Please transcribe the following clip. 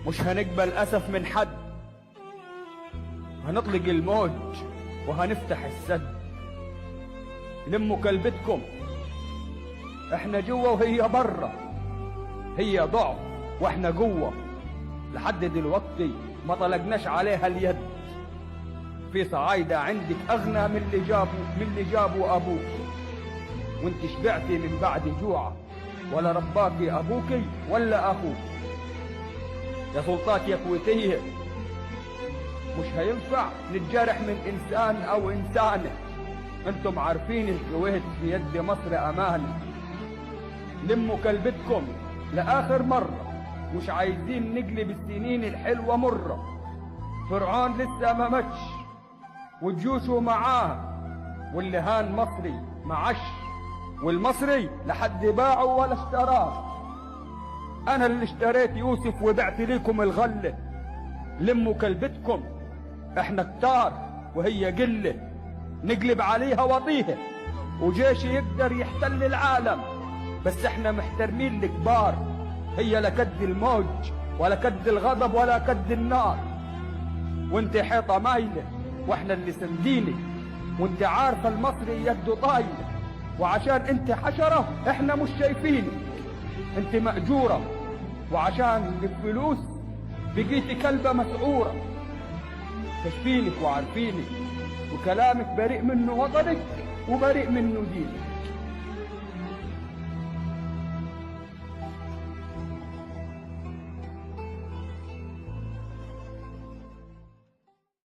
مش هنقبل أسف من حد، هنطلق الموج وهنفتح السد. لموا كلبتكم، احنا جوا وهي برا، هي ضعف واحنا جوا. لحد دلوقتي ما طلقناش عليها اليد. في صعايدة عندك أغنى من اللي جابوا أبوك، وانت شبعتي من بعد جوع، ولا رباكي أبوكي ولا أخوك. يا سلطات يا كويتية، مش هينفع نتجرح من إنسان أو إنسانة. انتم عارفين الكويت في يد مصر أمانة. لموا كلبتكم لآخر مرة، مش عايزين نقلب السنين الحلوة مرة. فرعون لسه ما ماتش وجيوشه معاه، واللي هان مصري معش، والمصري لحد باعه ولا اشتراه. انا اللي اشتريت يوسف وبعت ليكم الغلة. لموا كلبتكم، احنا كتار وهي قلة، نقلب عليها وطيها، وجيش يقدر يحتل العالم، بس احنا محترمين الكبار. هي لا كد الموج ولا كد الغضب ولا كد النار. وانت حيطة مايلة واحنا اللي سندينك، وانت عارفة المصري يده طايلة، وعشان انت حشرة احنا مش شايفينك. انت مأجورة، وعشان الفلوس بقيتي كلبة مسعورة. كشفينك وعارفينك، وكلامك بريء منه وطنك وبريء منه دينك.